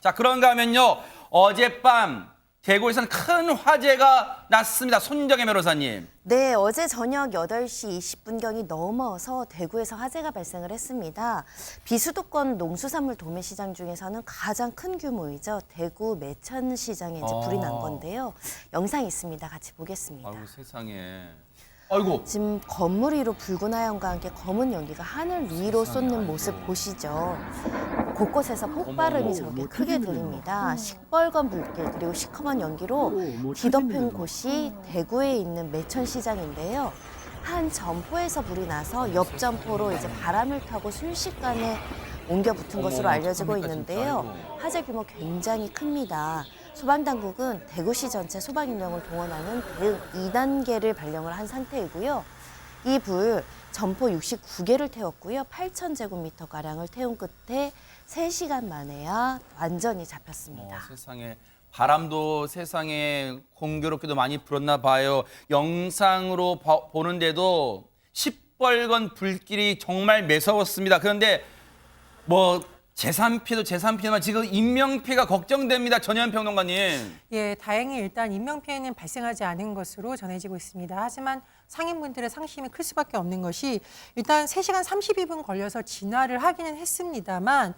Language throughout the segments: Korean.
자, 그런가 하면요. 어젯밤 대구에서는 큰 화재가 났습니다. 손정혜 변호사님. 네, 어제 저녁 8시 20분경이 넘어서 대구에서 화재가 발생을 했습니다. 비수도권 농수산물 도매시장 중에서는 가장 큰 규모이죠. 대구 매천시장에 이제 불이 난 건데요. 영상이 있습니다. 같이 보겠습니다. 아이고 세상에. 아이고. 지금 건물 위로 붉은 하연과 함께 검은 연기가 하늘 위로 쏟는 모습 보시죠. 곳곳에서 폭발음이 저렇게 크게 들립니다. 시뻘건 불길 그리고 시커먼 연기로 뒤덮인 곳이 대구에 있는 매천시장인데요. 한 점포에서 불이 나서 옆 점포로 이제 바람을 타고 순식간에 옮겨 붙은 것으로 알려지고 있는데요. 화재 규모 굉장히 큽니다. 소방당국은 대구시 전체 소방 인력을 동원하는 대응 2단계를 발령을 한 상태이고요. 이 불 점포 69개를 태웠고요. 8,000제곱미터가량을 태운 끝에 3시간 만에야 완전히 잡혔습니다. 세상에. 바람도 세상에 공교롭게도 많이 불었나 봐요. 영상으로 보는데도 시뻘건 불길이 정말 매서웠습니다. 그런데 뭐 재산 피해도 재산 피해만 지금 인명 피해가 걱정됩니다. 전현 평론가님. 예, 다행히 일단 인명 피해는 발생하지 않은 것으로 전해지고 있습니다. 하지만 상인분들의 상심이 클 수밖에 없는 것이 일단 3시간 32분 걸려서 진화를 하기는 했습니다만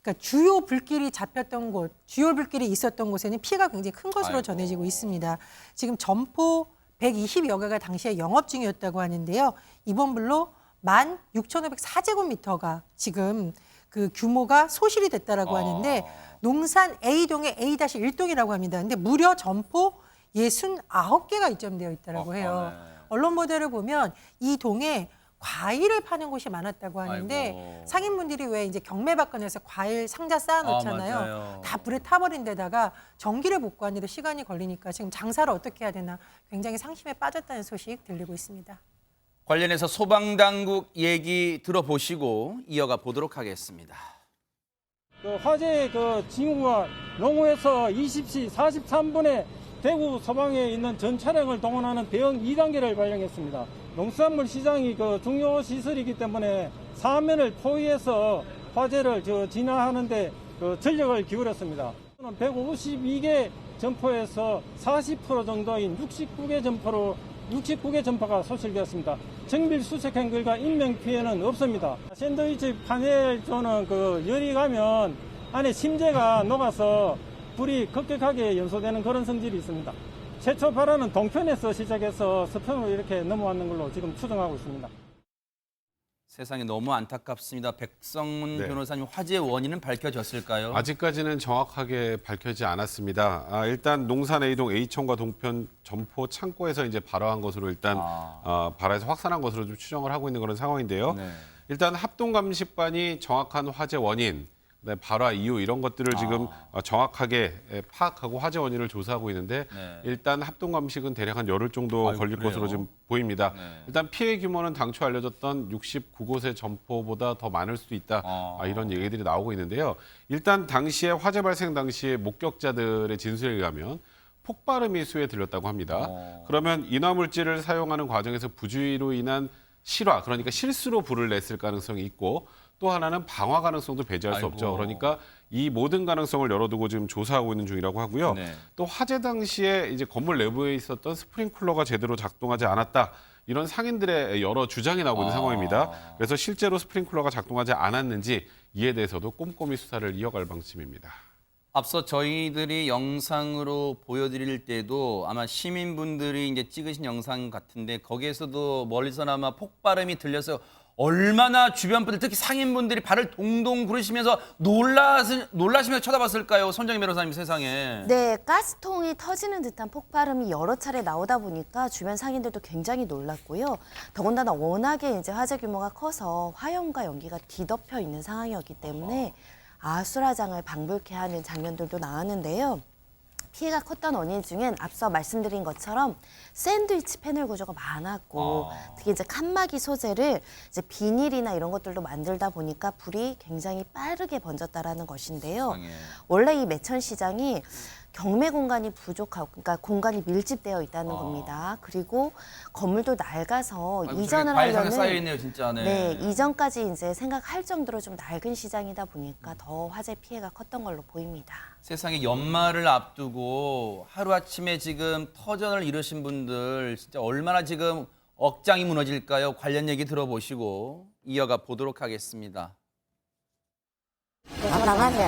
그러니까 주요 불길이 잡혔던 곳, 주요 불길이 있었던 곳에는 피해가 굉장히 큰 것으로 전해지고 있습니다. 지금 점포 120여 개가 당시에 영업 중이었다고 하는데요. 이번 불로 16,504제곱미터가 지금 그 규모가 소실이 됐다라고 하는데 농산 A동의 A-1동이라고 합니다. 근데 무려 점포 69개가 입점되어 있다라고 해요. 언론 보도를 보면 이 동에 과일을 파는 곳이 많았다고 하는데 상인분들이 왜 이제 경매받건에서 과일 상자 쌓아놓잖아요. 다 불에 타버린 데다가 전기를 복구하는데도 시간이 걸리니까 지금 장사를 어떻게 해야 되나 굉장히 상심에 빠졌다는 소식 들리고 있습니다. 관련해서 소방당국 얘기 들어보시고 이어가 보도록 하겠습니다. 화재의 징후가 농후에서 20시 43분에 대구 소방에 있는 전 차량을 동원하는 대응 2단계를 발령했습니다. 농수산물 시장이 중요 시설이기 때문에 사면을 포위해서 화재를 진화하는 데 전력을 기울였습니다. 152개 점포에서 40% 정도인 69개 점포가 소실되었습니다. 정밀 수색 행글과 인명 피해는 없습니다. 샌드위치 파넬조는 열이 가면 안에 심재가 녹아서 불이 급격하게 연소되는 그런 성질이 있습니다. 최초 발화는 동편에서 시작해서 서편으로 이렇게 넘어왔는 걸로 지금 추정하고 있습니다. 세상에 너무 안타깝습니다. 백성문 변호사님, 화재 원인은 밝혀졌을까요? 아직까지는 정확하게 밝혀지지 않았습니다. 일단 농산 A동 A촌과 동편 점포 창고에서 이제 발화한 것으로 일단 발화해서 확산한 것으로 좀 추정을 하고 있는 그런 상황인데요. 일단 합동감식반이 정확한 화재 원인, 발화 이유 이런 것들을 지금 정확하게 파악하고 화재 원인을 조사하고 있는데 일단 합동감식은 대략 한 열흘 정도 걸릴 그래요? 것으로 지금 보입니다. 일단 피해 규모는 당초 알려졌던 69곳의 점포보다 더 많을 수도 있다. 이런 얘기들이 나오고 있는데요. 일단 당시에 화재 발생 당시에 목격자들의 진술에 의하면 폭발음이 수에 들렸다고 합니다. 그러면 인화물질을 사용하는 과정에서 부주의로 인한 실화, 그러니까 실수로 불을 냈을 가능성이 있고 또 하나는 방화 가능성도 배제할 수 없죠. 그러니까 이 모든 가능성을 열어두고 지금 조사하고 있는 중이라고 하고요. 또 화재 당시에 이제 건물 내부에 있었던 스프링클러가 제대로 작동하지 않았다. 이런 상인들의 여러 주장이 나오고 있는 상황입니다. 그래서 실제로 스프링클러가 작동하지 않았는지 이에 대해서도 꼼꼼히 수사를 이어갈 방침입니다. 앞서 저희들이 영상으로 보여드릴 때도 아마 시민분들이 이제 찍으신 영상 같은데 거기에서도 멀리서나마 폭발음이 들려서 얼마나 주변 분들 특히 상인분들이 발을 동동 구르시면서 놀라시면서 쳐다봤을까요? 손정혜 변호사님 세상에. 네, 가스통이 터지는 듯한 폭발음이 여러 차례 나오다 보니까 주변 상인들도 굉장히 놀랐고요. 더군다나 워낙에 이제 화재 규모가 커서 화염과 연기가 뒤덮여 있는 상황이었기 때문에 아수라장을 방불케 하는 장면들도 나왔는데요. 피해가 컸던 원인 중엔 앞서 말씀드린 것처럼 샌드위치 패널 구조가 많았고 특히 이제 칸막이 소재를 이제 비닐이나 이런 것들로 만들다 보니까 불이 굉장히 빠르게 번졌다라는 것인데요. 원래 이 매천시장이 경매 공간이 부족하고, 그러니까 공간이 밀집되어 있다는 겁니다. 그리고 건물도 낡아서 아이고, 이전을 과일상에 하려는 쌓여 있네요, 진짜. 네, 이전까지 이제 생각할 정도로 좀 낡은 시장이다 보니까 더 화재 피해가 컸던 걸로 보입니다. 세상에 연말을 앞두고 하루아침에 지금 터전을 이루신 분들 진짜 얼마나 지금 억장이 무너질까요? 관련 얘기 들어보시고 이어가 보도록 하겠습니다. 답답하죠.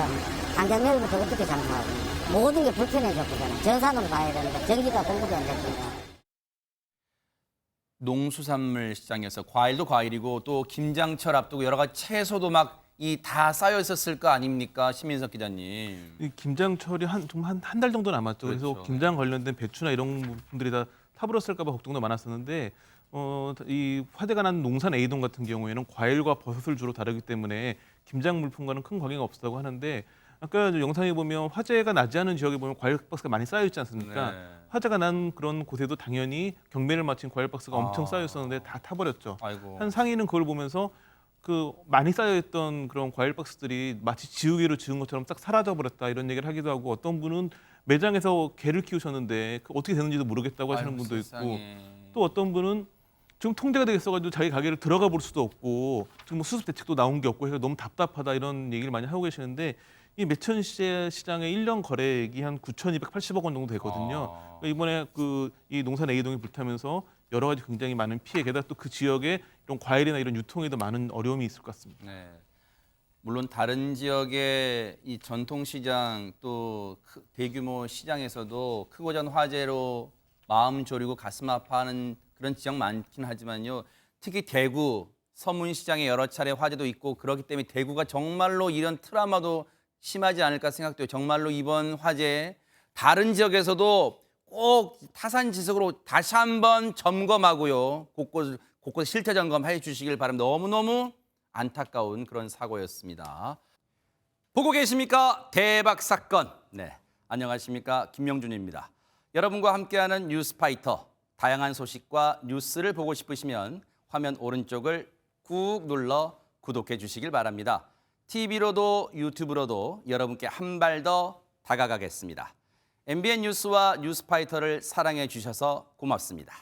안전면부터 어떻게 장사하고. 모든 게 불편해졌거든요. 전산으로 가야 되는데 전기가 공급이 안 됐습니다. 농수산물 시장에서 과일도 과일이고 또 김장철 앞두고 여러 가지 채소도 막 이 다 쌓여 있었을 거 아닙니까? 심민석 기자님. 이 김장철이 한 달 정도 남았죠. 그래서 그렇죠. 김장 관련된 배추나 이런 부분들이 다 타버렸을까 봐 걱정도 많았었는데 이 화재가 난 농산 A동 같은 경우에는 과일과 버섯을 주로 다루기 때문에 김장 물품과는 큰 관계가 없다고 하는데 아까 영상에 보면 화재가 나지 않은 지역에 보면 과일 박스가 많이 쌓여 있지 않습니까? 네. 화재가 난 그런 곳에도 당연히 경매를 마친 과일 박스가 엄청 쌓여 있었는데 다 타버렸죠. 아이고. 한 상인은 그걸 보면서 그 많이 쌓여있던 그런 과일 박스들이 마치 지우개로 지운 것처럼 싹 사라져버렸다 이런 얘기를 하기도 하고 어떤 분은 매장에서 개를 키우셨는데 그 어떻게 되는지도 모르겠다고 하시는 아이고, 분도 있고 세상에. 또 어떤 분은 지금 통제가 되겠어가지고 자기 가게를 들어가 볼 수도 없고 지금 뭐 수습 대책도 나온 게 없고 해서 너무 답답하다 이런 얘기를 많이 하고 계시는데 이 매천 시장의 1년 거래액이 한 9,280억 원 정도 되거든요. 그러니까 이번에 이 농산 A동이 불타면서 여러 가지 굉장히 많은 피해, 게다가 또 그 지역에 이런 과일이나 이런 유통에도 많은 어려움이 있을 것 같습니다. 네. 물론 다른 지역의 이 전통시장 또 대규모 시장에서도 크고 작은 화재로 마음 졸이고 가슴 아파하는 그런 지역 많긴 하지만요. 특히 대구 서문시장에 여러 차례 화재도 있고 그렇기 때문에 대구가 정말로 이런 트라우마도 심하지 않을까 생각돼요. 정말로 이번 화재 다른 지역에서도 꼭 타산지석으로 다시 한번 점검하고요. 곳곳 실태 점검해 주시길 바랍니다. 너무너무 안타까운 그런 사고였습니다. 보고 계십니까? 대박 사건. 네, 안녕하십니까? 김명준입니다. 여러분과 함께하는 뉴스파이터. 다양한 소식과 뉴스를 보고 싶으시면 화면 오른쪽을 꾹 눌러 구독해 주시길 바랍니다. TV로도 유튜브로도 여러분께 한 발 더 다가가겠습니다. MBN 뉴스와 뉴스파이터를 사랑해 주셔서 고맙습니다.